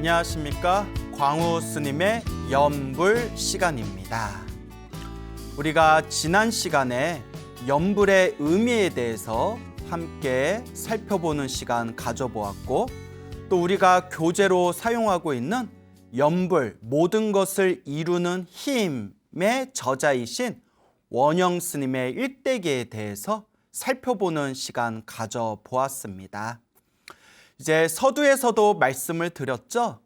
안녕하십니까? 광우 스님의 염불 시간입니다. 우리가 지난 시간에 염불의 의미에 대해서 함께 살펴보는 시간 가져보았고, 또 우리가 교재로 사용하고 있는 염불, 모든 것을 이루는 힘의 저자이신 원영 스님의 일대기에 대해서 살펴보는 시간 가져보았습니다. 이제 서두에서도 말씀을 드렸죠.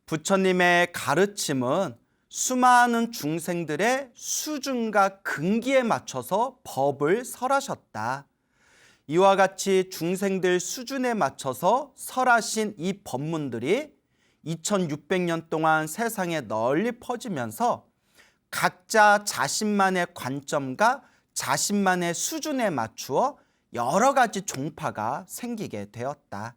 부처님의 가르침은 수많은 중생들의 수준과 근기에 맞춰서 법을 설하셨다. 이와 같이 중생들 수준에 맞춰서 설하신 이 법문들이 2600년 동안 세상에 널리 퍼지면서 각자 자신만의 관점과 자신만의 수준에 맞추어 여러 가지 종파가 생기게 되었다.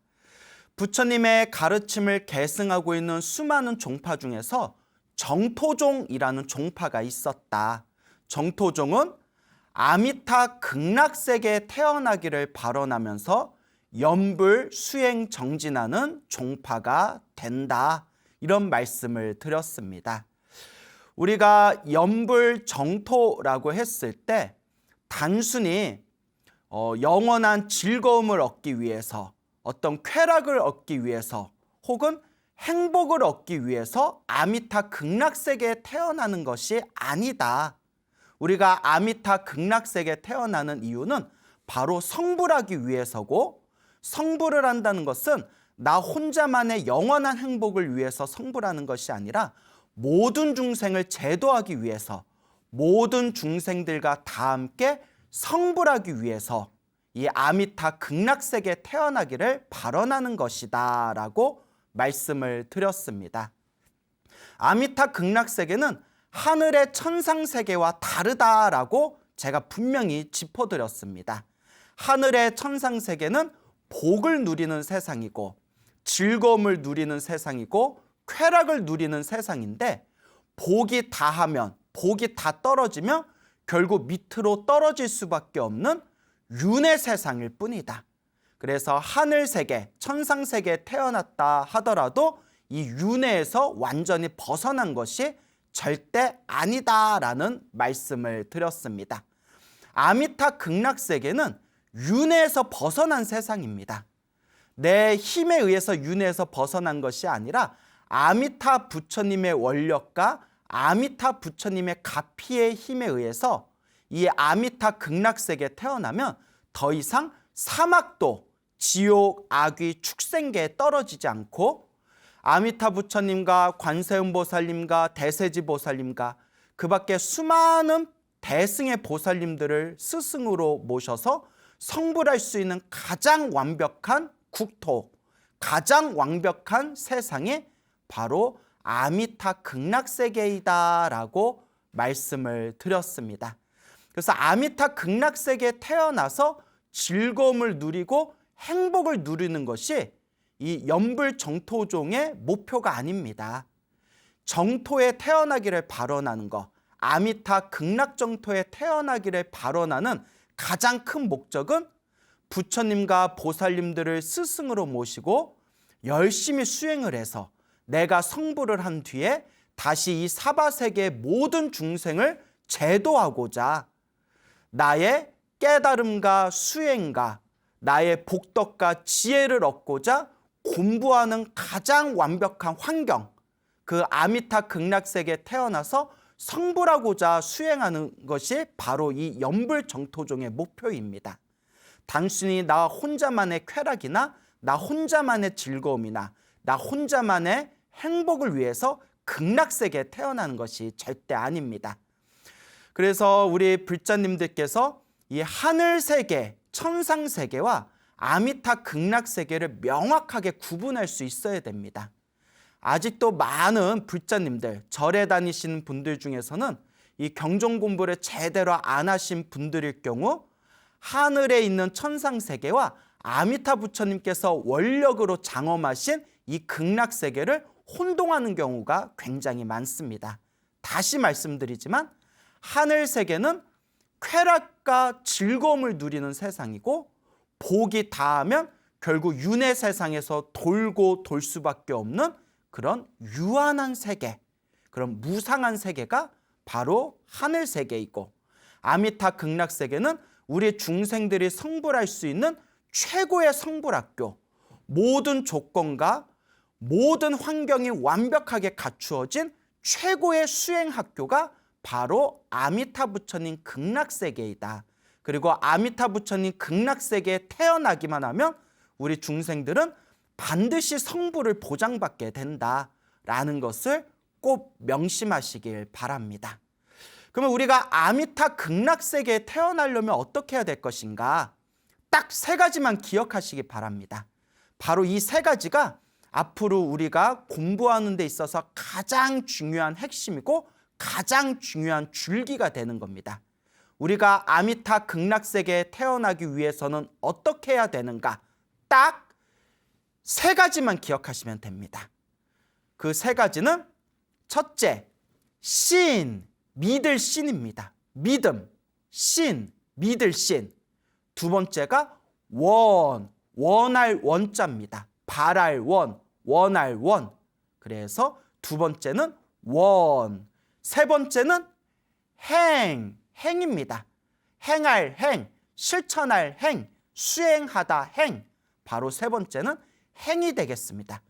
부처님의 가르침을 계승하고 있는 수많은 종파 중에서 정토종이라는 종파가 있었다. 정토종은 아미타 극락세계에 태어나기를 발언하면서 염불 수행 정진하는 종파가 된다. 이런 말씀을 드렸습니다. 우리가 염불 정토라고 했을 때 단순히 영원한 즐거움을 얻기 위해서, 어떤 쾌락을 얻기 위해서, 혹은 행복을 얻기 위해서 아미타 극락세계에 태어나는 것이 아니다. 우리가 아미타 극락세계에 태어나는 이유는 바로 성불하기 위해서고, 성불을 한다는 것은 나 혼자만의 영원한 행복을 위해서 성불하는 것이 아니라 모든 중생을 제도하기 위해서, 모든 중생들과 다 함께 성불하기 위해서 이 아미타 극락세계에 태어나기를 발언하는 것이다 라고 말씀을 드렸습니다. 아미타 극락세계는 하늘의 천상세계와 다르다라고 제가 분명히 짚어드렸습니다. 하늘의 천상세계는 복을 누리는 세상이고, 즐거움을 누리는 세상이고, 쾌락을 누리는 세상인데, 복이 다하면, 복이 다 떨어지면 결국 밑으로 떨어질 수밖에 없는 윤의 세상일 뿐이다. 그래서 하늘세계, 천상세계에 태어났다 하더라도 이 윤회에서 완전히 벗어난 것이 절대 아니다라는 말씀을 드렸습니다. 아미타 극락세계는 윤회에서 벗어난 세상입니다. 내 힘에 의해서 윤회에서 벗어난 것이 아니라 아미타 부처님의 원력과 아미타 부처님의 가피의 힘에 의해서 이 아미타 극락세계에 태어나면 더 이상 사막도, 지옥, 악귀, 축생계에 떨어지지 않고 아미타 부처님과 관세음보살님과 대세지보살님과 그 밖에 수많은 대승의 보살님들을 스승으로 모셔서 성불할 수 있는 가장 완벽한 국토, 가장 완벽한 세상이 바로 아미타 극락세계이다 라고 말씀을 드렸습니다. 그래서 아미타 극락세계에 태어나서 즐거움을 누리고 행복을 누리는 것이 이 염불 정토종의 목표가 아닙니다. 정토에 태어나기를 발언하는 것, 아미타 극락정토에 태어나기를 발언하는 가장 큰 목적은 부처님과 보살님들을 스승으로 모시고 열심히 수행을 해서 내가 성불을 한 뒤에 다시 이 사바세계의 모든 중생을 제도하고자 나의 깨달음과 수행과 나의 복덕과 지혜를 얻고자 공부하는 가장 완벽한 환경, 그 아미타 극락세계에 태어나서 성불하고자 수행하는 것이 바로 이 염불 정토종의 목표입니다. 단순히 나 혼자만의 쾌락이나 나 혼자만의 즐거움이나 나 혼자만의 행복을 위해서 극락세계에 태어나는 것이 절대 아닙니다. 그래서 우리 불자님들께서 이 하늘세계, 천상세계와 아미타 극락세계를 명확하게 구분할 수 있어야 됩니다. 아직도 많은 불자님들, 절에 다니시는 분들 중에서는 이 경전 공부를 제대로 안 하신 분들일 경우 하늘에 있는 천상세계와 아미타 부처님께서 원력으로 장엄하신 이 극락세계를 혼동하는 경우가 굉장히 많습니다. 다시 말씀드리지만 하늘세계는 쾌락과 즐거움을 누리는 세상이고, 복이 다하면 결국 윤회 세상에서 돌고 돌 수밖에 없는 그런 유한한 세계, 그런 무상한 세계가 바로 하늘 세계이고, 아미타 극락 세계는 우리 중생들이 성불할 수 있는 최고의 성불학교, 모든 조건과 모든 환경이 완벽하게 갖추어진 최고의 수행학교가 바로 아미타 부처님 극락세계이다. 그리고 아미타 부처님 극락세계에 태어나기만 하면 우리 중생들은 반드시 성불을 보장받게 된다라는 것을 꼭 명심하시길 바랍니다. 그러면 우리가 아미타 극락세계에 태어나려면 어떻게 해야 될 것인가? 딱 세 가지만 기억하시기 바랍니다. 바로 이 세 가지가 앞으로 우리가 공부하는 데 있어서 가장 중요한 핵심이고 가장 중요한 줄기가 되는 겁니다. 우리가 아미타 극락세계에 태어나기 위해서는 어떻게 해야 되는가? 딱 세 가지만 기억하시면 됩니다. 그 세 가지는 첫째, 신, 믿을 신입니다. 믿음, 신, 믿을 신. 두 번째가 원, 원할 원자입니다. 바랄 원, 원할 원. 그래서 두 번째는 원. 세 번째는 행, 행입니다. 행할 행, 실천할 행, 수행하다 행. 바로 세 번째는 행이 되겠습니다.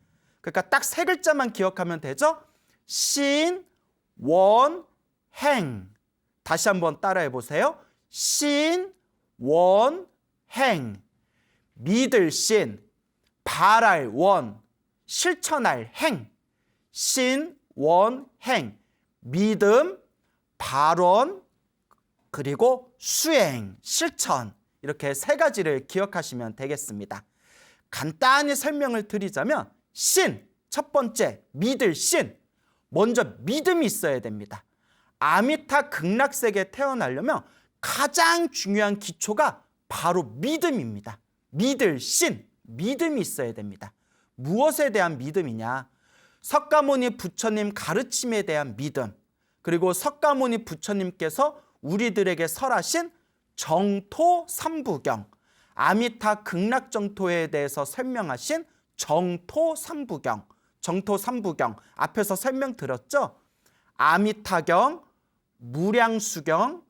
그러니까 딱 세 글자만 기억하면 되죠? 신, 원, 행. 다시 한번 따라해 보세요. 신, 원, 행. 믿을 신, 바랄 원, 실천할 행. 신, 원, 행. 믿음, 발언, 그리고 수행, 실천. 이렇게 세 가지를 기억하시면 되겠습니다. 간단히 설명을 드리자면 신, 첫 번째 믿을 신. 먼저 믿음이 있어야 됩니다. 아미타 극락세계에 태어나려면 가장 중요한 기초가 바로 믿음입니다. 믿을 신, 믿음이 있어야 됩니다. 무엇에 대한 믿음이냐? 석가모니 부처님 가르침에 대한 믿음, 그리고 석가모니 부처님께서 우리들에게 설하신 정토 삼부경, 아미타 극락 정토에 대해서 설명하신 정토 삼부경, 정토 삼부경 앞에서 설명드렸죠? 아미타경, 무량수경,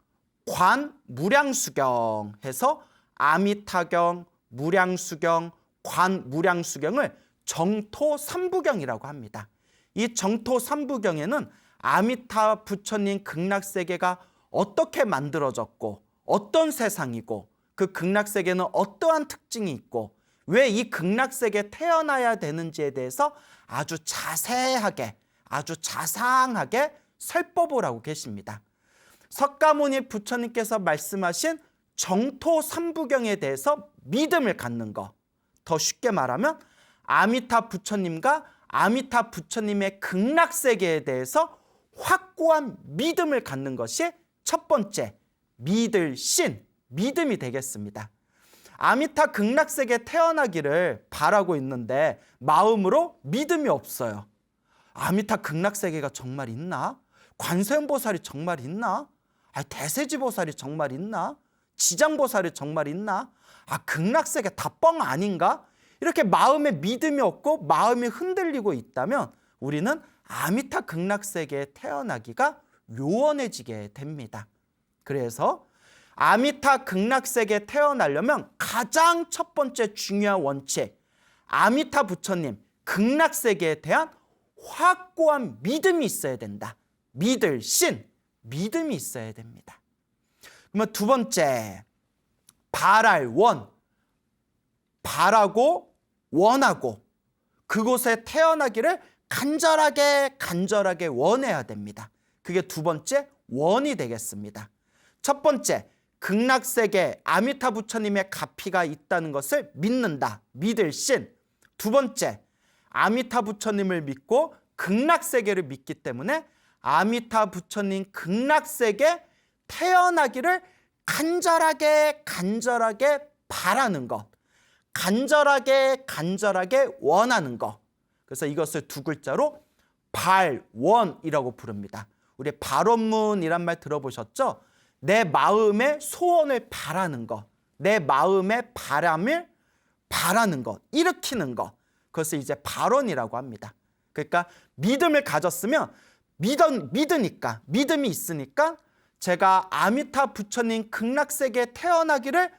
관무량수경 해서 아미타경, 무량수경, 관무량수경을 정토 삼부경이라고 합니다. 이 정토 삼부경에는 아미타 부처님 극락세계가 어떻게 만들어졌고 어떤 세상이고 그 극락세계는 어떠한 특징이 있고 왜 이 극락세계에 태어나야 되는지에 대해서 아주 자세하게, 아주 자상하게 설법을 하고 계십니다. 석가모니 부처님께서 말씀하신 정토 삼부경에 대해서 믿음을 갖는 것, 더 쉽게 말하면 아미타 부처님과 아미타 부처님의 극락세계에 대해서 확고한 믿음을 갖는 것이 첫 번째, 믿을 신, 믿음이 되겠습니다. 아미타 극락세계에 태어나기를 바라고 있는데 마음으로 믿음이 없어요. 아미타 극락세계가 정말 있나? 관세음보살이 정말 있나? 대세지보살이 정말 있나? 지장보살이 정말 있나? 극락세계 다 뻥 아닌가? 이렇게 마음에 믿음이 없고 마음이 흔들리고 있다면 우리는 아미타 극락세계에 태어나기가 요원해지게 됩니다. 그래서 아미타 극락세계에 태어나려면 가장 첫 번째 중요한 원칙, 아미타 부처님 극락세계에 대한 확고한 믿음이 있어야 된다. 믿을 신, 믿음이 있어야 됩니다. 그러면 두 번째, 바랄 원, 바라고 원하고 그곳에 태어나기를 간절하게 원해야 됩니다. 그게 두 번째 원이 되겠습니다. 첫 번째, 극락세계 아미타 부처님의 가피가 있다는 것을 믿는다. 믿을 신. 두 번째, 아미타 부처님을 믿고 극락세계를 믿기 때문에 아미타 부처님 극락세계 태어나기를 간절하게 바라는 것, 간절하게 원하는 것. 그래서 이것을 두 글자로 발원이라고 부릅니다. 우리 발원문이란 말 들어보셨죠? 내 마음의 소원을 바라는 것, 내 마음의 바람을 바라는 것, 일으키는 것, 그것을 이제 발원이라고 합니다. 그러니까 믿음을 가졌으면 믿으니까, 믿음이 있으니까 제가 아미타 부처님 극락세계에 태어나기를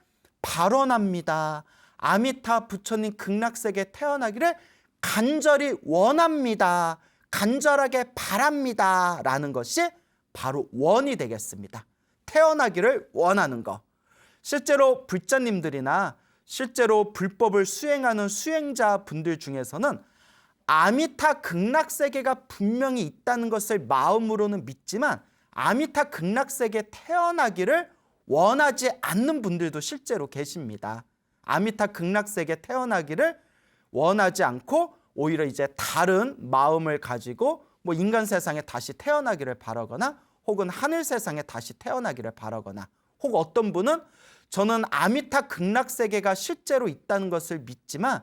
발언합니다. 아미타 부처님 극락세계에 태어나기를 간절히 원합니다. 간절하게 바랍니다. 라는 것이 바로 원이 되겠습니다. 태어나기를 원하는 거. 실제로 불자님들이나 실제로 불법을 수행하는 수행자분들 중에서는 아미타 극락세계가 분명히 있다는 것을 마음으로는 믿지만 아미타 극락세계에 태어나기를 원하지 않는 분들도 실제로 계십니다. 아미타 극락세계에 태어나기를 원하지 않고 오히려 이제 다른 마음을 가지고 뭐 인간 세상에 다시 태어나기를 바라거나 혹은 하늘 세상에 다시 태어나기를 바라거나 혹 어떤 분은 저는 아미타 극락세계가 실제로 있다는 것을 믿지만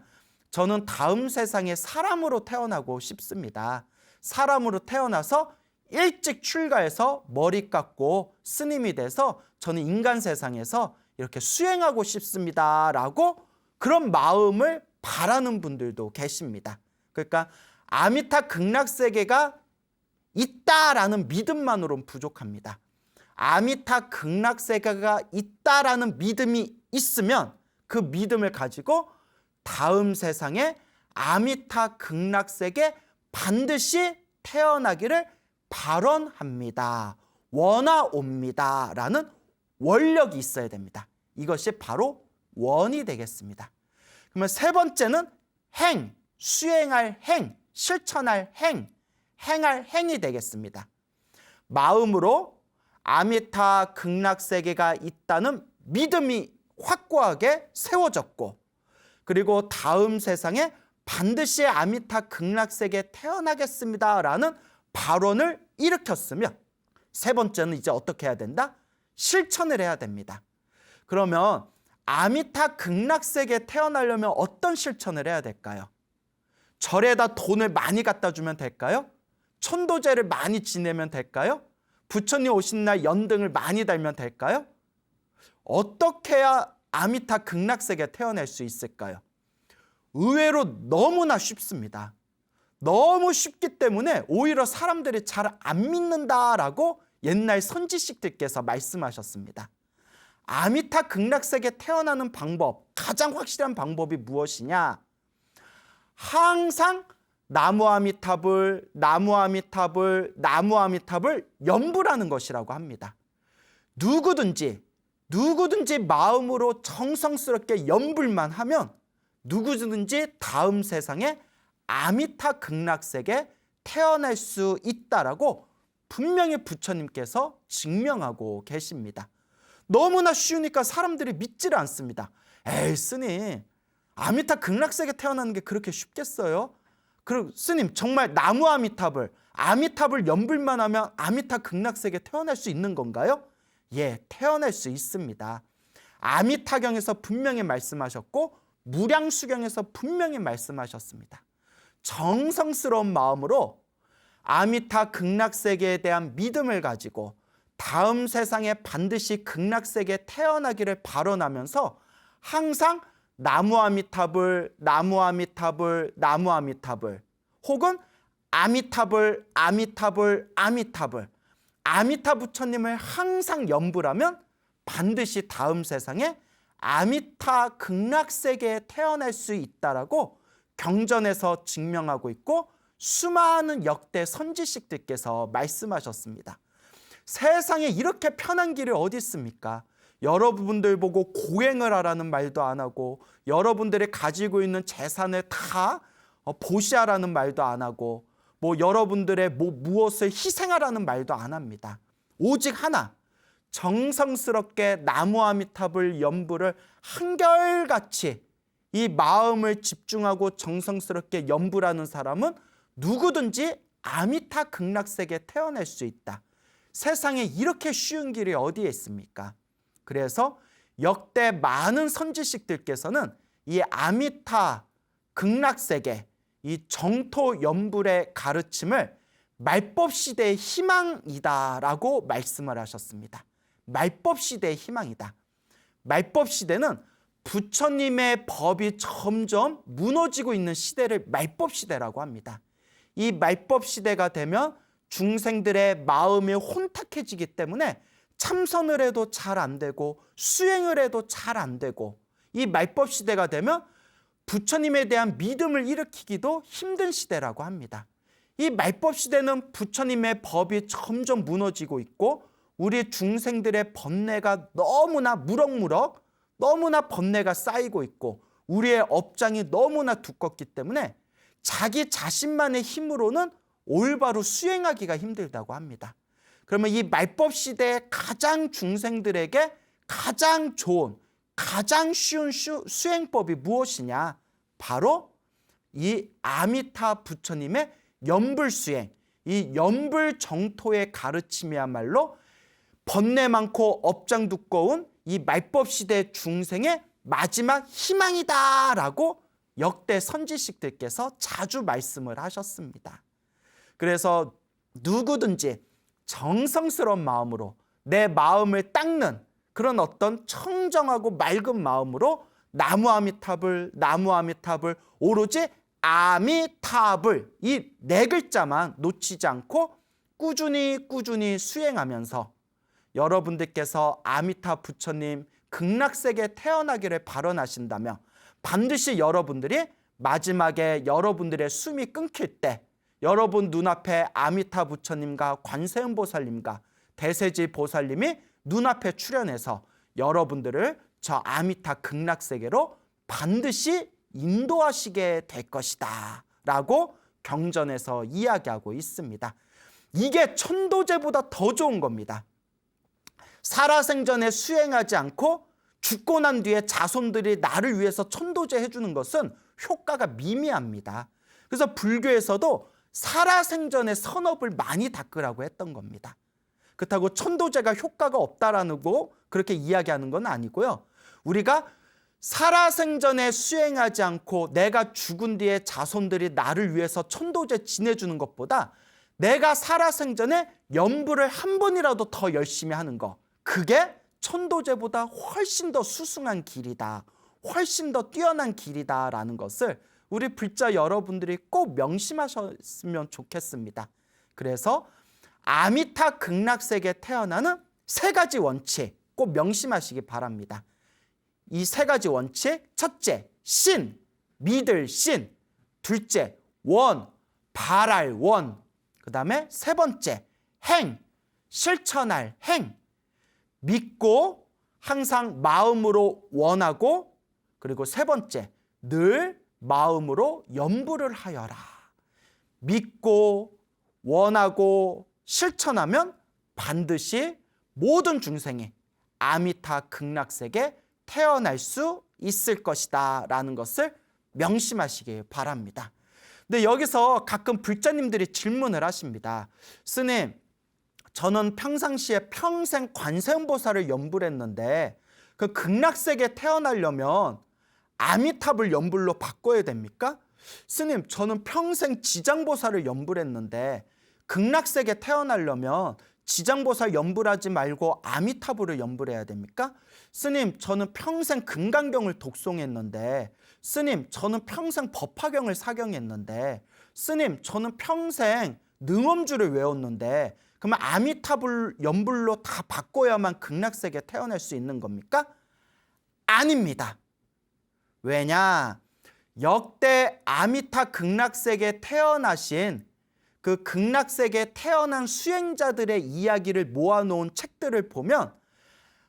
저는 다음 세상에 사람으로 태어나고 싶습니다. 사람으로 태어나서 일찍 출가해서 머리 깎고 스님이 돼서 저는 인간 세상에서 이렇게 수행하고 싶습니다. 라고 그런 마음을 바라는 분들도 계십니다. 그러니까 아미타 극락세계가 있다라는 믿음만으로는 부족합니다. 아미타 극락세계가 있다라는 믿음이 있으면 그 믿음을 가지고 다음 세상에 아미타 극락세계 반드시 태어나기를 발언합니다. 원하옵니다. 라는 원력이 있어야 됩니다. 이것이 바로 원이 되겠습니다. 그러면 세 번째는 행, 수행할 행, 실천할 행, 행할 행이 되겠습니다. 마음으로 아미타 극락세계가 있다는 믿음이 확고하게 세워졌고 그리고 다음 세상에 반드시 아미타 극락세계에 태어나겠습니다. 라는 발언을 일으켰으면 세 번째는 이제 어떻게 해야 된다? 실천을 해야 됩니다. 그러면 아미타 극락세계에 태어나려면 어떤 실천을 해야 될까요? 절에다 돈을 많이 갖다 주면 될까요? 천도제를 많이 지내면 될까요? 부처님 오신 날 연등을 많이 달면 될까요? 어떻게 해야 아미타 극락세계에 태어날 수 있을까요? 의외로 너무나 쉽습니다. 너무 쉽기 때문에 오히려 사람들이 잘 안 믿는다라고 옛날 선지식들께서 말씀하셨습니다. 아미타 극락세계에 태어나는 방법, 가장 확실한 방법이 무엇이냐? 항상 나무 아미타불, 나무 아미타불, 나무 아미타불 연불하는 것이라고 합니다. 누구든지 마음으로 정성스럽게 연불만 하면 누구든지 다음 세상에 아미타 극락세계에 태어날 수 있다라고 분명히 부처님께서 증명하고 계십니다. 너무나 쉬우니까 사람들이 믿지를 않습니다. 에이 스님, 아미타 극락세계에 태어나는 게 그렇게 쉽겠어요? 그리고 스님 정말 나무 아미타불 연불만 하면 아미타 극락세계에 태어날 수 있는 건가요? 예, 태어날 수 있습니다. 아미타경에서 분명히 말씀하셨고 무량수경에서 분명히 말씀하셨습니다. 정성스러운 마음으로 아미타 극락세계에 대한 믿음을 가지고 다음 세상에 반드시 극락세계에 태어나기를 발언하면서 항상 나무 아미타불, 나무 아미타불, 나무 아미타불 혹은 아미타불, 아미타불, 아미타불 아미타 부처님을 항상 연불하면 반드시 다음 세상에 아미타 극락세계에 태어날 수 있다라고 경전에서 증명하고 있고 수많은 역대 선지식들께서 말씀하셨습니다. 세상에 이렇게 편한 길이 어디 있습니까? 여러분들 보고 고행을 하라는 말도 안 하고 여러분들이 가지고 있는 재산을 다 보시하라는 말도 안 하고 뭐 여러분들의 무엇을 희생하라는 말도 안 합니다. 오직 하나, 정성스럽게 나무 아미타불 연불을 한결같이 이 마음을 집중하고 정성스럽게 연불하는 사람은 누구든지 아미타 극락세계에 태어날 수 있다. 세상에 이렇게 쉬운 길이 어디에 있습니까? 그래서 역대 많은 선지식들께서는 이 아미타 극락세계, 이 정토 연불의 가르침을 말법시대의 희망이다라고 말씀을 하셨습니다. 말법시대의 희망이다. 말법시대는 부처님의 법이 점점 무너지고 있는 시대를 말법시대라고 합니다. 이 말법 시대가 되면 중생들의 마음이 혼탁해지기 때문에 참선을 해도 잘 안 되고 수행을 해도 잘 안 되고, 이 말법 시대가 되면 부처님에 대한 믿음을 일으키기도 힘든 시대라고 합니다. 이 말법 시대는 부처님의 법이 점점 무너지고 있고 우리 중생들의 번뇌가 너무나 무럭무럭 너무나 번뇌가 쌓이고 있고 우리의 업장이 너무나 두껍기 때문에 자기 자신만의 힘으로는 올바로 수행하기가 힘들다고 합니다. 그러면 이 말법 시대의 가장 중생들에게 가장 좋은, 가장 쉬운 수행법이 무엇이냐? 바로 이 아미타 부처님의 연불수행, 이 연불정토의 가르침이야말로 번뇌 많고 업장 두꺼운 이 말법 시대 중생의 마지막 희망이다라고 역대 선지식들께서 자주 말씀을 하셨습니다. 그래서 누구든지 정성스러운 마음으로 내 마음을 닦는 그런 어떤 청정하고 맑은 마음으로 나무아미타불 나무아미타불 오로지 아미타불 이 네 글자만 놓치지 않고 꾸준히 수행하면서 여러분들께서 아미타 부처님 극락세계에 태어나기를 발언하신다면 반드시 여러분들이 마지막에 여러분들의 숨이 끊길 때 여러분 눈앞에 아미타 부처님과 관세음보살님과 대세지 보살님이 눈앞에 출현해서 여러분들을 저 아미타 극락세계로 반드시 인도하시게 될 것이다 라고 경전에서 이야기하고 있습니다. 이게 천도제보다 더 좋은 겁니다. 살아생전에 수행하지 않고 죽고 난 뒤에 자손들이 나를 위해서 천도제 해주는 것은 효과가 미미합니다. 그래서 불교에서도 살아생전에 선업을 많이 닦으라고 했던 겁니다. 그렇다고 천도제가 효과가 없다라는 거 그렇게 이야기하는 건 아니고요. 우리가 살아생전에 수행하지 않고 내가 죽은 뒤에 자손들이 나를 위해서 천도제 지내주는 것보다 내가 살아생전에 연불을 한 번이라도 더 열심히 하는 거, 그게 천도제보다 훨씬 더 수승한 길이다, 훨씬 더 뛰어난 길이다라는 것을 우리 불자 여러분들이 꼭 명심하셨으면 좋겠습니다. 그래서 아미타 극락세계에 태어나는 세 가지 원칙 꼭 명심하시기 바랍니다. 이 세 가지 원칙, 첫째, 신, 믿을 신. 둘째, 원, 바랄 원. 그 다음에 세 번째, 행, 실천할 행. 믿고 항상 마음으로 원하고, 그리고 세 번째, 늘 마음으로 염불을 하여라. 믿고 원하고 실천하면 반드시 모든 중생이 아미타 극락세계에 태어날 수 있을 것이다 라는 것을 명심하시길 바랍니다. 근데 여기서 가끔 불자님들이 질문을 하십니다. 스님, 저는 평상시에 평생 관세음보살을 연불했는데 그 극락세계에 태어나려면 아미타불 연불로 바꿔야 됩니까? 스님, 저는 평생 지장보살을 연불했는데 극락세계에 태어나려면 지장보살 연불하지 말고 아미타불을 연불해야 됩니까? 스님, 저는 평생 금강경을 독송했는데, 스님, 저는 평생 법화경을 사경했는데, 스님, 저는 평생 능엄주를 외웠는데, 그러면 아미타불 연불로 다 바꿔야만 극락세계에 태어날 수 있는 겁니까? 아닙니다. 왜냐? 역대 아미타 극락세계에 태어나신 그 극락세계에 태어난 수행자들의 이야기를 모아놓은 책들을 보면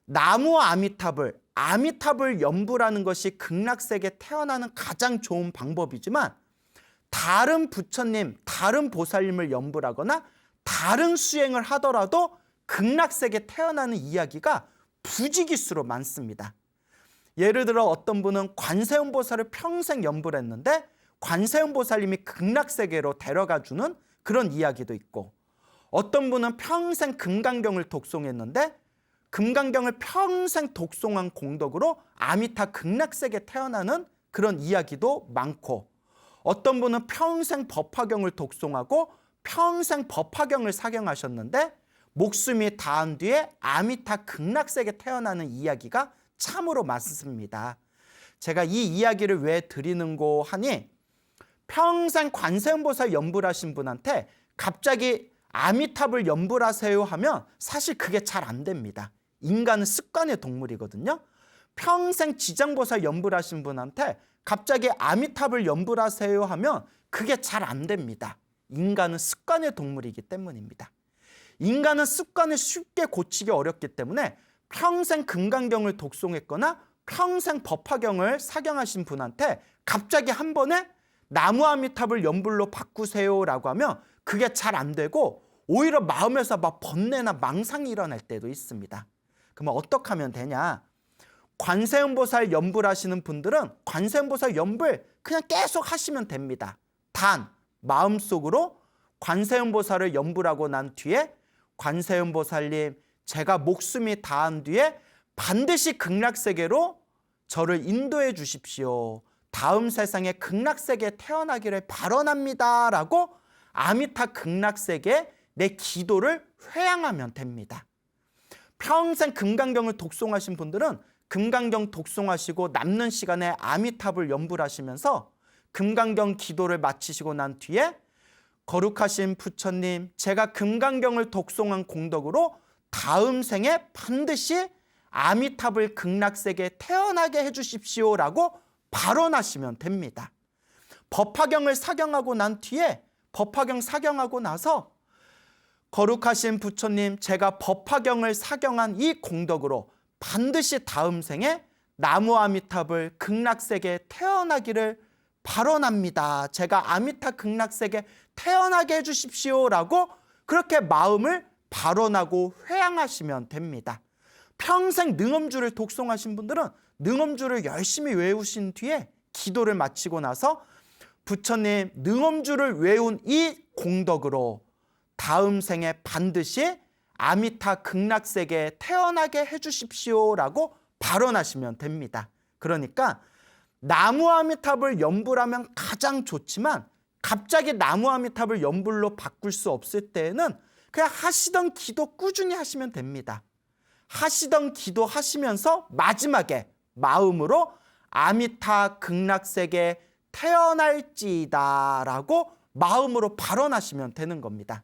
나무 아미타불, 아미타불 연불하는 것이 극락세계에 태어나는 가장 좋은 방법이지만 다른 부처님, 다른 보살님을 연불하거나 다른 수행을 하더라도 극락세계에 태어나는 이야기가 부지기수로 많습니다. 예를 들어 어떤 분은 관세음보살을 평생 연불했는데 관세음보살님이 극락세계로 데려가주는 그런 이야기도 있고, 어떤 분은 평생 금강경을 독송했는데 금강경을 평생 독송한 공덕으로 아미타 극락세계에 태어나는 그런 이야기도 많고, 어떤 분은 평생 법화경을 독송하고 평생 법화경을 사경하셨는데 목숨이 다한 뒤에 아미타 극락세계에 태어나는 이야기가 참으로 많습니다. 제가 이 이야기를 왜 드리는고 하니 평생 관세음보살 연불 하신 분한테 갑자기 아미탑을 연불하세요 하면 사실 그게 잘 안 됩니다. 인간은 습관의 동물이거든요. 평생 지장보살 연불하신 분한테 갑자기 아미탑을 연불하세요 하면 그게 잘 안 됩니다. 인간은 습관의 동물이기 때문입니다. 인간은 습관을 쉽게 고치기 어렵기 때문에 평생 금강경을 독송했거나 평생 법화경을 사경하신 분한테 갑자기 한 번에 나무 아미탑을 연불로 바꾸세요라고 하면 그게 잘 안 되고 오히려 마음에서 막 번뇌나 망상이 일어날 때도 있습니다. 그러면 어떻게 하면 되냐? 관세음보살 연불하시는 분들은 관세음보살 연불 그냥 계속 하시면 됩니다. 단 마음속으로 관세음보살을 연불하고 난 뒤에 관세음보살님, 제가 목숨이 다한 뒤에 반드시 극락세계로 저를 인도해 주십시오. 다음 세상에 극락세계에 태어나기를 발언합니다. 라고 아미타 극락세계에 내 기도를 회양하면 됩니다. 평생 금강경을 독송하신 분들은 금강경 독송하시고 남는 시간에 아미탑을 연불하시면서 금강경 기도를 마치시고 난 뒤에 거룩하신 부처님, 제가 금강경을 독송한 공덕으로 다음 생에 반드시 아미탑을 극락세계에 태어나게 해주십시오 라고 발언하시면 됩니다. 법화경을 사경하고 난 뒤에 법화경 사경하고 나서 거룩하신 부처님, 제가 법화경을 사경한 이 공덕으로 반드시 다음 생에 나무 아미탑을 극락세계에 태어나기를 발언합니다. 제가 아미탑 극락세계에 태어나게 해주십시오 라고 그렇게 마음을 발언하고 회양하시면 됩니다. 평생 능엄주를 독송하신 분들은 능엄주를 열심히 외우신 뒤에 기도를 마치고 나서 부처님, 능엄주를 외운 이 공덕으로 다음 생에 반드시 아미타 극락세계에 태어나게 해주십시오 라고 발언하시면 됩니다. 그러니까 나무 아미탑을 연불하면 가장 좋지만 갑자기 나무 아미탑을 연불로 바꿀 수 없을 때에는 그냥 하시던 기도 꾸준히 하시면 됩니다. 하시던 기도 하시면서 마지막에 마음으로 아미타 극락세계에 태어날지이다 라고 마음으로 발언하시면 되는 겁니다.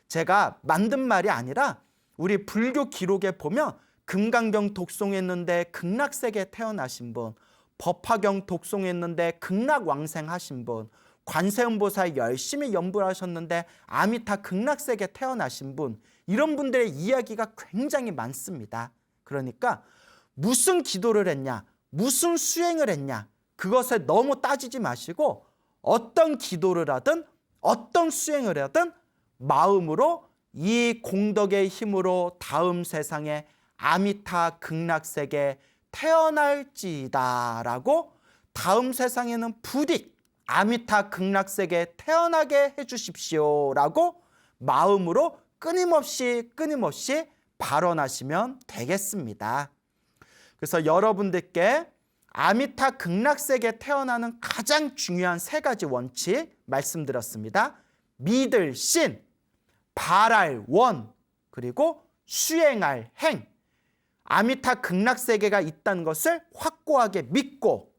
제가 만든 말이 아니라 우리 불교 기록에 보면 금강경 독송했는데 극락세계에 태어나신 분, 법화경 독송했는데 극락왕생하신 분, 관세음보살 열심히 연불하셨는데 아미타 극락세계에 태어나신 분, 이런 분들의 이야기가 굉장히 많습니다. 그러니까 무슨 기도를 했냐, 무슨 수행을 했냐, 그것에 너무 따지지 마시고 어떤 기도를 하든 어떤 수행을 하든 마음으로 이 공덕의 힘으로 다음 세상에 아미타 극락세계에 태어날지이다 라고 다음 세상에는 부디 아미타 극락세계에 태어나게 해주십시오 라고 마음으로 끊임없이 발언하시면 되겠습니다. 그래서 여러분들께 아미타 극락세계에 태어나는 가장 중요한 세 가지 원칙 말씀드렸습니다. 믿을 신, 바랄 원, 그리고 수행할 행. 아미타 극락세계가 있다는 것을 확고하게 믿고,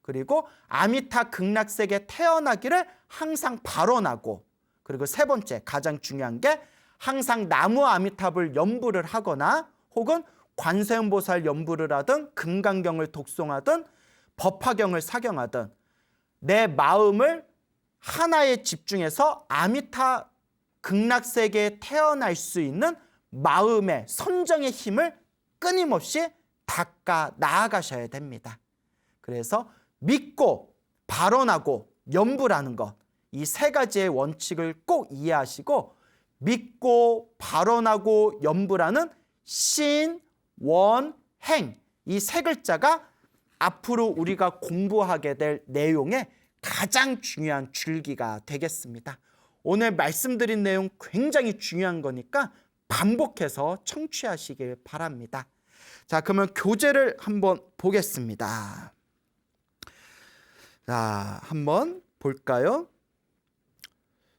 그리고 아미타 극락세계에 태어나기를 항상 발언하고, 그리고 세 번째 가장 중요한 게 항상 나무 아미탑을 연불을 하거나 혹은 관세음보살 연불을 하든 금강경을 독송하든 법화경을 사경하든 내 마음을 하나에 집중해서 아미타 극락세계에 태어날 수 있는 마음의 선정의 힘을 끊임없이 닦아 나아가셔야 됩니다. 그래서 믿고 발언하고 연불하는 것, 이 세 가지의 원칙을 꼭 이해하시고 믿고 발언하고 연불하는 신, 원, 행, 이 세 글자가 앞으로 우리가 공부하게 될 내용의 가장 중요한 줄기가 되겠습니다. 오늘 말씀드린 내용 굉장히 중요한 거니까 반복해서 청취하시길 바랍니다. 자, 그러면 교재를 한번 보겠습니다. 자, 한번 볼까요?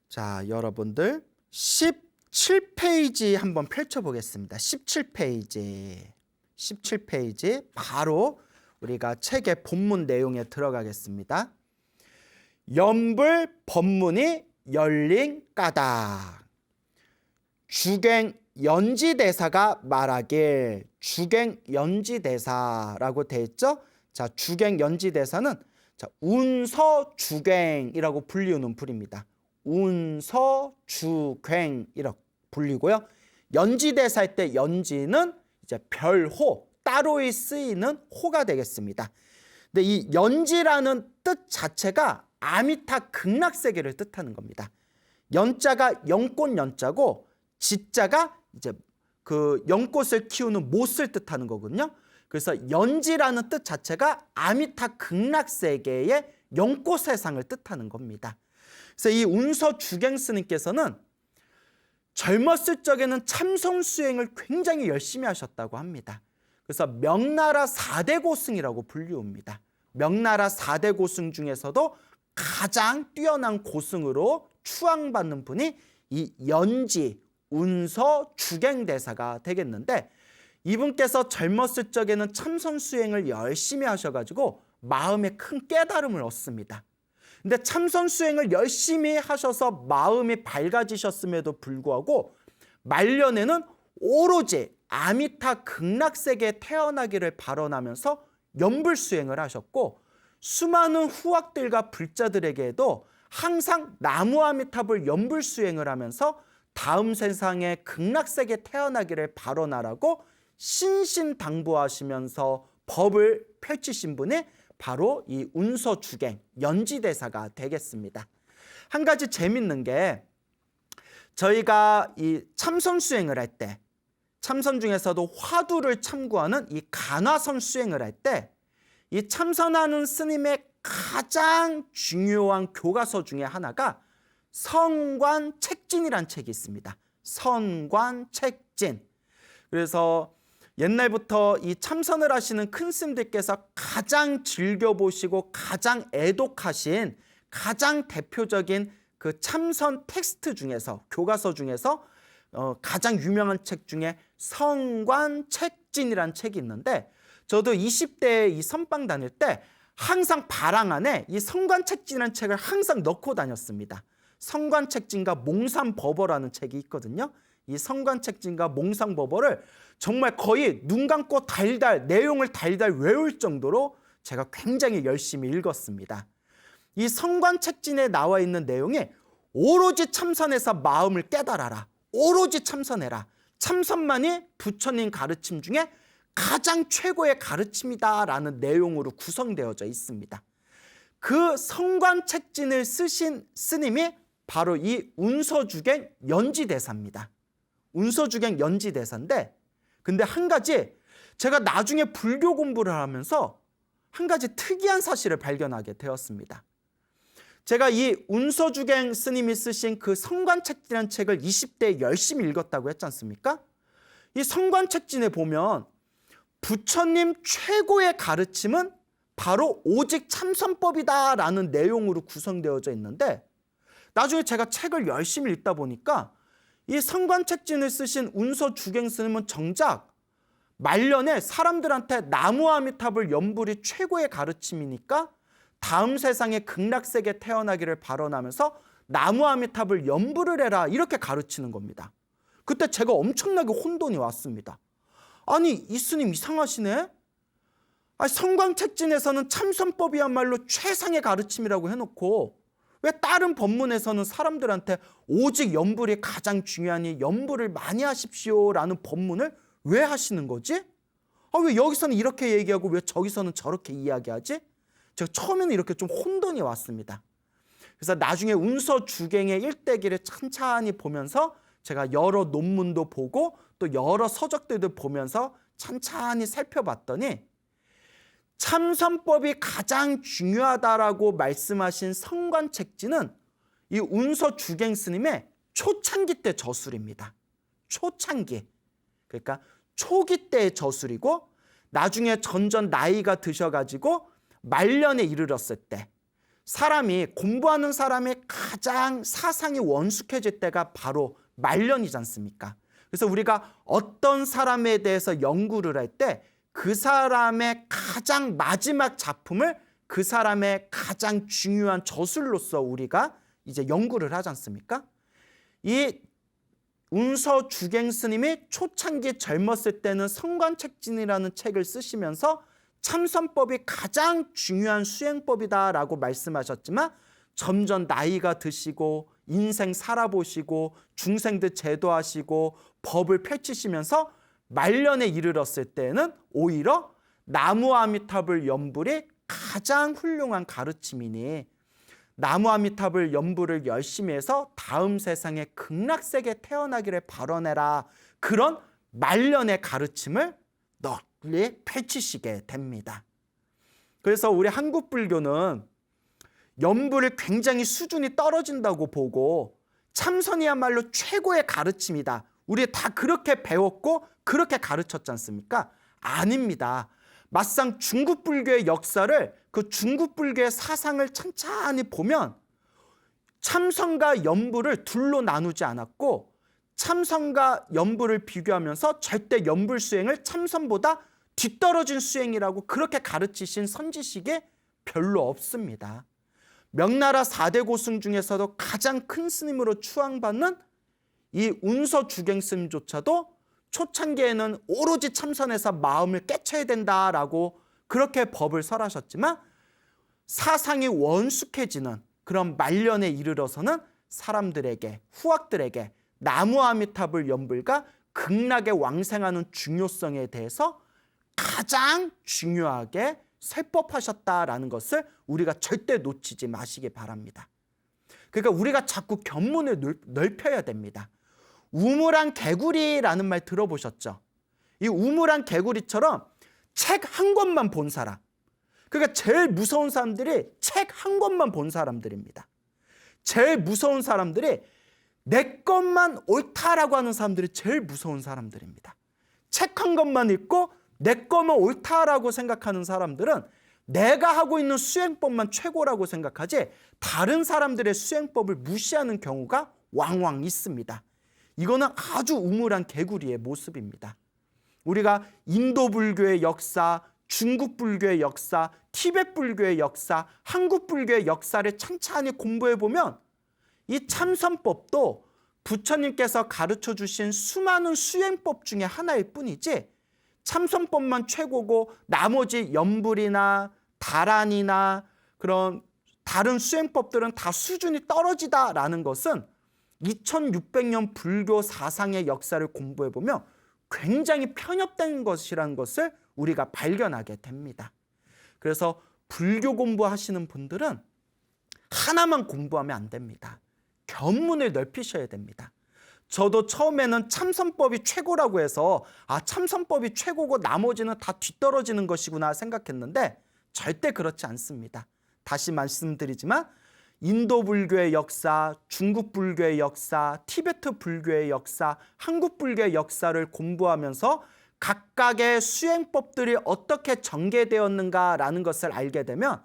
자, 여러분들 17페이지 한번 펼쳐보겠습니다. 17페이지 바로 우리가 책의 본문 내용에 들어가겠습니다. 연불 법문이 열린 까닭. 주갱연지대사가 말하길. 주갱연지대사라고 돼 있죠. 자, 주갱연지대사는 운서주갱이라고 불리우는 불입니다. 운서주갱이라고 불리고요. 연지대사일 때 연지는 이제 별호, 따로이 쓰이는 호가 되겠습니다. 근데 이 연지라는 뜻 자체가 아미타 극락세계를 뜻하는 겁니다. 연자가 연꽃 연자고 지자가 이제 그 연꽃을 키우는 못을 뜻하는 거거든요. 그래서 연지라는 뜻 자체가 아미타 극락세계의 연꽃 세상을 뜻하는 겁니다. 그래서 이 운서주갱 스님께서는 젊었을 적에는 참선수행을 굉장히 열심히 하셨다고 합니다. 그래서 명나라 4대 고승이라고 불리웁니다. 명나라 4대 고승 중에서도 가장 뛰어난 고승으로 추앙받는 분이 이 연지 운서주갱대사가 되겠는데, 이분께서 젊었을 적에는 참선수행을 열심히 하셔가지고 마음에 큰 깨달음을 얻습니다. 근데 참선수행을 열심히 하셔서 마음이 밝아지셨음에도 불구하고 말년에는 오로지 아미타 극락세계에 태어나기를 발언하면서 연불수행을 하셨고, 수많은 후학들과 불자들에게도 항상 나무아미탑을 연불수행을 하면서 다음 세상에 극락세계에 태어나기를 발언하라고 신신당부하시면서 법을 펼치신 분이 바로 이 운서주갱 연지대사가 되겠습니다. 한 가지 재밌는 게, 저희가 이 참선 수행을 할 때, 참선 중에서도 화두를 참고하는 이 간화선 수행을 할 때, 이 참선하는 스님의 가장 중요한 교과서 중에 하나가 선관책진이라는 책이 있습니다. 선관책진. 그래서 옛날부터 이 참선을 하시는 큰 스님들께서 가장 즐겨보시고 가장 애독하신 가장 대표적인 그 참선 텍스트 중에서, 교과서 중에서 가장 유명한 책 중에 선관책진이라는 책이 있는데, 저도 20대에 이 선방 다닐 때 항상 바랑 안에 이 선관책진이라는 책을 항상 넣고 다녔습니다. 선관책진과 몽산법어라는 책이 있거든요. 이 선관책진과 몽산법어를 정말 거의 눈 감고 달달, 내용을 달달 외울 정도로 제가 굉장히 열심히 읽었습니다. 이 선관책진에 나와 있는 내용이 오로지 참선해서 마음을 깨달아라, 오로지 참선해라, 참선만이 부처님 가르침 중에 가장 최고의 가르침이다라는 내용으로 구성되어져 있습니다. 그 선관책진을 쓰신 스님이 바로 이 운서주갱 연지대사입니다. 운서주갱 연지대사인데, 근데 한 가지 제가 나중에 불교 공부를 하면서 한 가지 특이한 사실을 발견하게 되었습니다. 제가 이 운서주갱 스님이 쓰신 그 선관책진이라는 책을 20대에 열심히 읽었다고 했지 않습니까? 이 선관책진에 보면 부처님 최고의 가르침은 바로 오직 참선법이다라는 내용으로 구성되어져 있는데, 나중에 제가 책을 열심히 읽다 보니까 이 선관책진을 쓰신 운서주갱 스님은 정작 말년에 사람들한테 나무아미탑을 연불이 최고의 가르침이니까 다음 세상에 극락세계에 태어나기를 발언하면서 나무아미탑을 연불을 해라, 이렇게 가르치는 겁니다. 그때 제가 엄청나게 혼돈이 왔습니다. 아니, 이 스님 이상하시네? 아니, 선관책진에서는 참선법이야말로 최상의 가르침이라고 해놓고 왜 다른 법문에서는 사람들한테 오직 연불이 가장 중요하니 연불을 많이 하십시오라는 법문을 왜 하시는 거지? 왜 여기서는 이렇게 얘기하고 왜 저기서는 저렇게 이야기하지? 제가 처음에는 이렇게 좀 혼돈이 왔습니다. 그래서 나중에 운서주갱의 일대기를 찬찬히 보면서 제가 여러 논문도 보고 또 여러 서적들도 보면서 찬찬히 살펴봤더니, 참선법이 가장 중요하다라고 말씀하신 선관책진은 이 운서주갱 스님의 초창기 때 저술입니다. 초창기. 그러니까 초기 때의 저술이고, 나중에 점점 나이가 드셔가지고 말년에 이르렀을 때, 사람이, 공부하는 사람이 가장 사상이 원숙해질 때가 바로 말년이지 않습니까? 그래서 우리가 어떤 사람에 대해서 연구를 할 때 그 사람의 가장 마지막 작품을 그 사람의 가장 중요한 저술로서 우리가 이제 연구를 하지 않습니까? 이 운서 주갱 스님이 초창기 젊었을 때는 성관책진이라는 책을 쓰시면서 참선법이 가장 중요한 수행법이다라고 말씀하셨지만 점점 나이가 드시고 인생 살아보시고 중생들 제도하시고 법을 펼치시면서 말년에 이르렀을 때는 오히려 나무아미타불 연불이 가장 훌륭한 가르침이니 나무아미타불 연불을 열심히 해서 다음 세상에 극락세계 태어나기를 발언해라. 그런 말년의 가르침을 널리 펼치시게 됩니다. 그래서 우리 한국 불교는 연불을 굉장히 수준이 떨어진다고 보고 참선이야말로 최고의 가르침이다. 우리 다 그렇게 배웠고 그렇게 가르쳤지 않습니까? 아닙니다. 막상 중국 불교의 역사를 그 중국 불교의 사상을 찬찬히 보면 참선과 연불을 둘로 나누지 않았고 참선과 연불을 비교하면서 절대 연불 수행을 참선보다 뒤떨어진 수행이라고 그렇게 가르치신 선지식이 별로 없습니다. 명나라 4대 고승 중에서도 가장 큰 스님으로 추앙받는 이 운서 주갱 스님조차도 초창기에는 오로지 참선해서 마음을 깨쳐야 된다라고 그렇게 법을 설하셨지만 사상이 원숙해지는 그런 말년에 이르러서는 사람들에게 후학들에게 나무아미타불 연불과 극락에 왕생하는 중요성에 대해서 가장 중요하게 설법하셨다라는 것을 우리가 절대 놓치지 마시기 바랍니다. 그러니까 우리가 자꾸 견문을 넓혀야 됩니다. 우물안 개구리라는 말 들어보셨죠? 이 우물안 개구리처럼 책 한 권만 본 사람, 그러니까 제일 무서운 사람들이 책 한 권만 본 사람들입니다. 제일 무서운 사람들이 내 것만 옳다라고 하는 사람들이 제일 무서운 사람들입니다. 책 한 권만 읽고 내 거면 옳다라고 생각하는 사람들은 내가 하고 있는 수행법만 최고라고 생각하지 다른 사람들의 수행법을 무시하는 경우가 왕왕 있습니다. 이거는 아주 우물한 개구리의 모습입니다. 우리가 인도 불교의 역사, 중국 불교의 역사, 티베트 불교의 역사, 한국 불교의 역사를 찬찬히 공부해 보면 이 참선법도 부처님께서 가르쳐 주신 수많은 수행법 중에 하나일 뿐이지 참선법만 최고고 나머지 연불이나 다란이나 그런 다른 수행법들은 다 수준이 떨어지다라는 것은 2600년 불교 사상의 역사를 공부해 보면 굉장히 편협된 것이라는 것을 우리가 발견하게 됩니다. 그래서 불교 공부하시는 분들은 하나만 공부하면 안 됩니다. 견문을 넓히셔야 됩니다. 저도 처음에는 참선법이 최고라고 해서 참선법이 최고고 나머지는 다 뒤떨어지는 것이구나 생각했는데 절대 그렇지 않습니다. 다시 말씀드리지만 인도 불교의 역사, 중국 불교의 역사, 티베트 불교의 역사, 한국 불교의 역사를 공부하면서 각각의 수행법들이 어떻게 전개되었는가라는 것을 알게 되면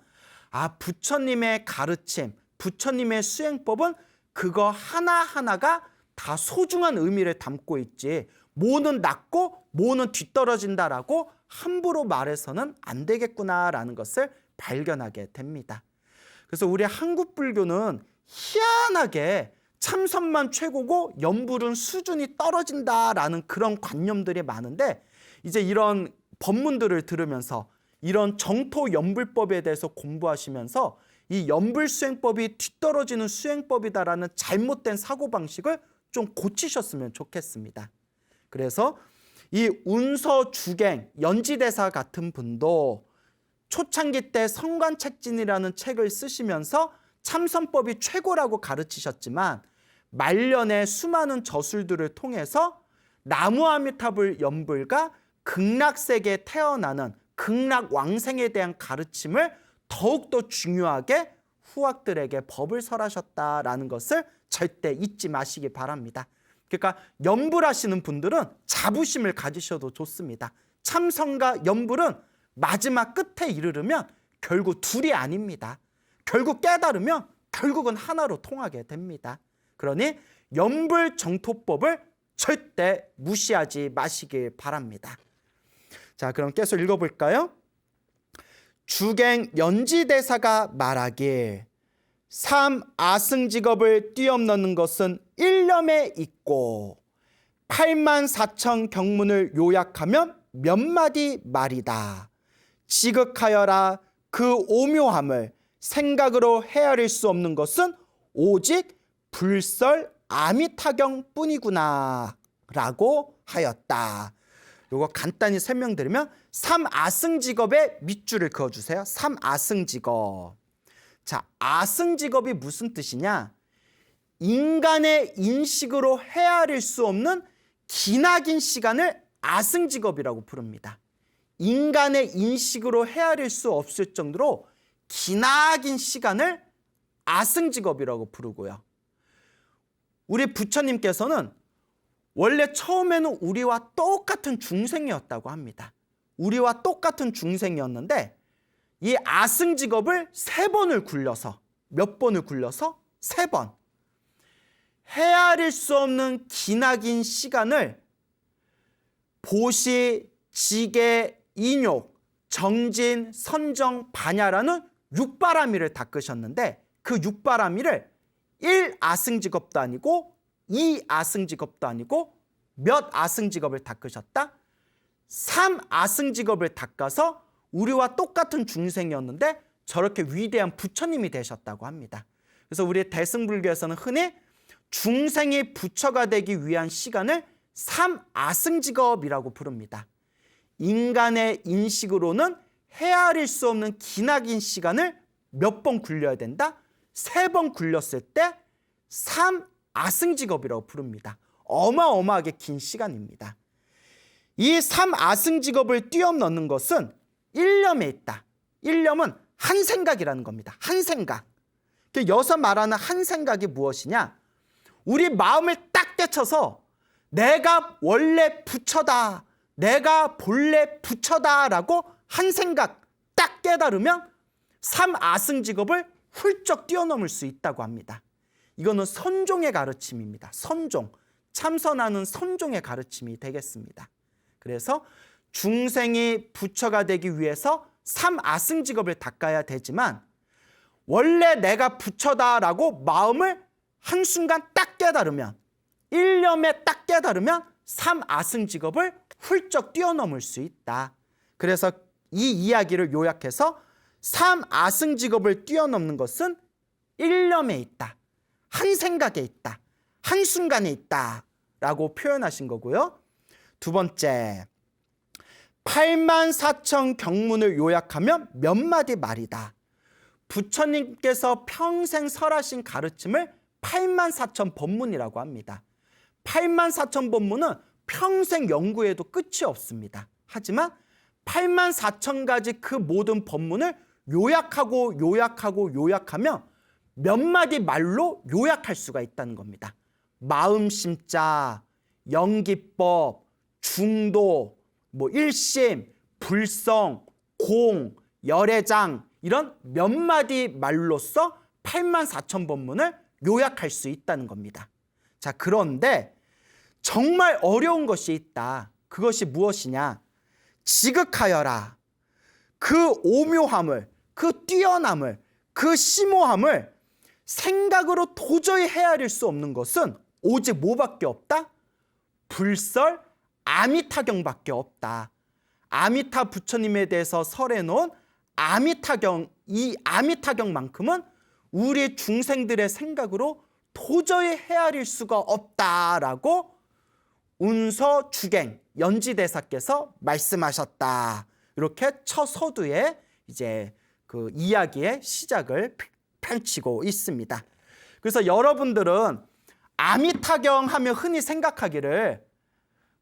부처님의 가르침, 부처님의 수행법은 그거 하나하나가 다 소중한 의미를 담고 있지 뭐는 낮고 뭐는 뒤떨어진다라고 함부로 말해서는 안 되겠구나라는 것을 발견하게 됩니다. 그래서 우리 한국 불교는 희한하게 참선만 최고고 연불은 수준이 떨어진다라는 그런 관념들이 많은데 이제 이런 법문들을 들으면서 이런 정토 연불법에 대해서 공부하시면서 이 연불 수행법이 뒤떨어지는 수행법이다라는 잘못된 사고방식을 좀 고치셨으면 좋겠습니다. 그래서 이 운서 주갱 연지대사 같은 분도 초창기 때 성관책진이라는 책을 쓰시면서 참선법이 최고라고 가르치셨지만 말년에 수많은 저술들을 통해서 나무아미타불 연불과 극락세계에 태어나는 극락왕생에 대한 가르침을 더욱더 중요하게 후학들에게 법을 설하셨다라는 것을 절대 잊지 마시기 바랍니다. 그러니까 연불하시는 분들은 자부심을 가지셔도 좋습니다. 참선과 연불은 마지막 끝에 이르르면 결국 둘이 아닙니다. 결국 깨달으면 결국은 하나로 통하게 됩니다. 그러니 연불 정토법을 절대 무시하지 마시길 바랍니다. 자, 그럼 계속 읽어볼까요? 주갱 연지대사가 말하길 삼아승직업을 뛰어넘는 것은 일념에 있고 8만 4천 경문을 요약하면 몇 마디 말이다. 지극하여라 그 오묘함을 생각으로 헤아릴 수 없는 것은 오직 불설 아미타경뿐이구나 라고 하였다. 요거 간단히 설명드리면 삼아승직업에 밑줄을 그어주세요. 삼아승직업. 자, 아승직업이 무슨 뜻이냐? 인간의 인식으로 헤아릴 수 없는 기나긴 시간을 아승직업이라고 부릅니다. 인간의 인식으로 헤아릴 수 없을 정도로 기나긴 시간을 아승직업이라고 부르고요. 우리 부처님께서는 원래 처음에는 우리와 똑같은 중생이었다고 합니다. 우리와 똑같은 중생이었는데 이 아승직업을 3번을 굴려서, 몇 번을 굴려서? 3번. 헤아릴 수 없는 기나긴 시간을 보시, 지계, 인욕, 정진, 선정, 반야라는 6바라미를 닦으셨는데 그 6바라미를 1아승직업도 아니고 2아승직업도 아니고 몇 아승직업을 닦으셨다? 3아승직업을 닦아서 우리와 똑같은 중생이었는데 저렇게 위대한 부처님이 되셨다고 합니다. 그래서 우리 대승불교에서는 흔히 중생이 부처가 되기 위한 시간을 3아승직업이라고 부릅니다. 인간의 인식으로는 헤아릴 수 없는 기나긴 시간을 몇 번 굴려야 된다? 3번 굴렸을 때 3아승직업이라고 부릅니다. 어마어마하게 긴 시간입니다. 이 3아승직업을 뛰어넘는 것은 일념에 있다. 일념은 한 생각이라는 겁니다. 한 생각. 여기서 말하는 한 생각이 무엇이냐? 우리 마음을 딱 떼쳐서 내가 원래 부처다, 내가 본래 부처다라고 한 생각 딱 깨달으면 3아승직업을 훌쩍 뛰어넘을 수 있다고 합니다. 이거는 선종의 가르침입니다. 선종, 참선하는 선종의 가르침이 되겠습니다. 그래서 중생이 부처가 되기 위해서 3아승직업을 닦아야 되지만 원래 내가 부처다라고 마음을 한순간 딱 깨달으면, 일념에 딱 깨달으면 3아승직업을 훌쩍 뛰어넘을 수 있다. 그래서 이 이야기를 요약해서 3아승직업을 뛰어넘는 것은 일념에 있다. 한 생각에 있다. 한순간에 있다. 라고 표현하신 거고요. 두 번째, 8만 4천 경문을 요약하면 몇 마디 말이다. 부처님께서 평생 설하신 가르침을 8만 4천 법문이라고 합니다. 8만 4천 법문은 평생 연구해도 끝이 없습니다. 하지만 8만 4천 가지 그 모든 법문을 요약하면 몇 마디 말로 요약할 수가 있다는 겁니다. 마음심자, 영기법, 중도, 일심, 불성, 공, 열애장 이런 몇 마디 말로써 8만 4천 법문을 요약할 수 있다는 겁니다. 자, 그런데 정말 어려운 것이 있다. 그것이 무엇이냐? 지극하여라. 그 오묘함을, 그 뛰어남을, 그 심오함을 생각으로 도저히 헤아릴 수 없는 것은 오직 뭐밖에 없다? 불설 아미타경밖에 없다. 아미타 부처님에 대해서 설해놓은 아미타경, 이 아미타경만큼은 우리 중생들의 생각으로 도저히 헤아릴 수가 없다라고 운서 주갱 연지대사께서 말씀하셨다. 이렇게 첫 서두에 이제 그 이야기의 시작을 펼치고 있습니다. 그래서 여러분들은 아미타경 하면 흔히 생각하기를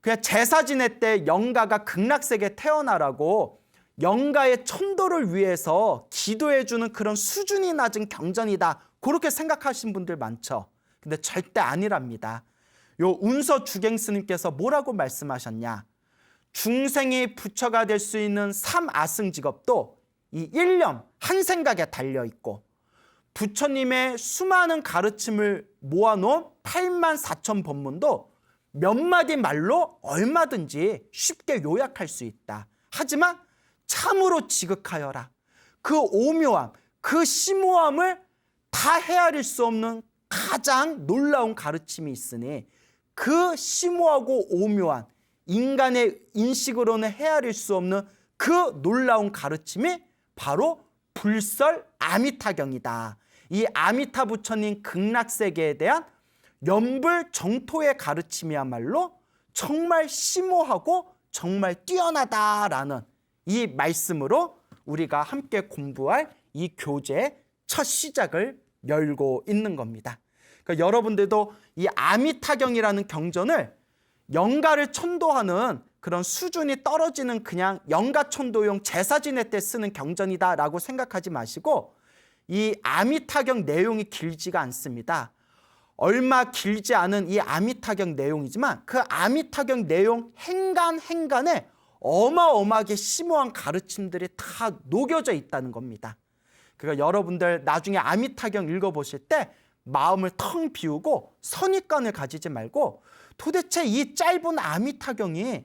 그냥 제사 지낼 때 영가가 극락세계에 태어나라고 영가의 천도를 위해서 기도해주는 그런 수준이 낮은 경전이다. 그렇게 생각하신 분들 많죠. 근데 절대 아니랍니다. 요 운서 주갱 스님께서 뭐라고 말씀하셨냐? 중생이 부처가 될 수 있는 3아승직업도 이 일념, 한 생각에 달려있고 부처님의 수많은 가르침을 모아놓은 8만 4천 법문도 몇 마디 말로 얼마든지 쉽게 요약할 수 있다. 하지만 참으로 지극하여라. 그 오묘함, 그 심오함을 다 헤아릴 수 없는 가장 놀라운 가르침이 있으니 그 심오하고 오묘한 인간의 인식으로는 헤아릴 수 없는 그 놀라운 가르침이 바로 불설 아미타경이다. 이 아미타 부처님 극락세계에 대한 연불정토의 가르침이야말로 정말 심오하고 정말 뛰어나다라는 이 말씀으로 우리가 함께 공부할 이 교재의 첫 시작을 열고 있는 겁니다. 그러니까 여러분들도 이 아미타경이라는 경전을 영가를 천도하는 그런 수준이 떨어지는 그냥 영가천도용 제사 지낼 때 쓰는 경전이다라고 생각하지 마시고 이 아미타경 내용이 길지가 않습니다. 얼마 길지 않은 이 아미타경 내용이지만 그 아미타경 내용 행간에 어마어마하게 심오한 가르침들이 다 녹여져 있다는 겁니다. 그러니까 여러분들 나중에 아미타경 읽어보실 때 마음을 텅 비우고 선입관을 가지지 말고 도대체 이 짧은 아미타경이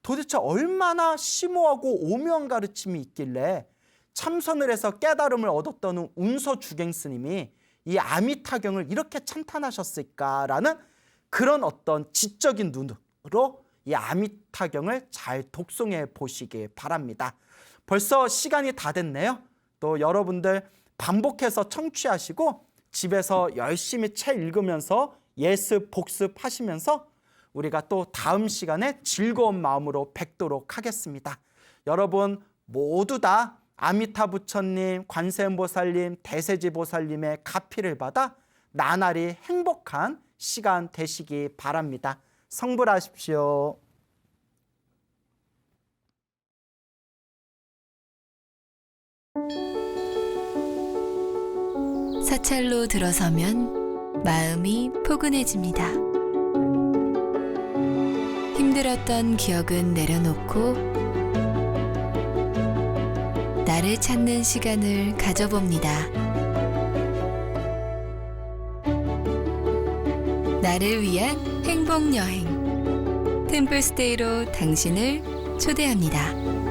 도대체 얼마나 심오하고 오묘한 가르침이 있길래 참선을 해서 깨달음을 얻었던 운서주갱 스님이 이 아미타경을 이렇게 찬탄하셨을까라는 그런 어떤 지적인 눈으로 이 아미타경을 잘 독송해 보시기 바랍니다. 벌써 시간이 다 됐네요. 또 여러분들 반복해서 청취하시고 집에서 열심히 책 읽으면서 예습 복습하시면서 우리가 또 다음 시간에 즐거운 마음으로 뵙도록 하겠습니다. 여러분 모두 다 아미타 부처님, 관세음보살님, 대세지보살님의 가피를 받아 나날이 행복한 시간 되시기 바랍니다. 성불하십시오. 사찰로 들어서면 마음이 포근해집니다. 힘들었던 기억은 내려놓고 나를 찾는 시간을 가져봅니다. 나를 위한 행복 여행 템플스테이로 당신을 초대합니다.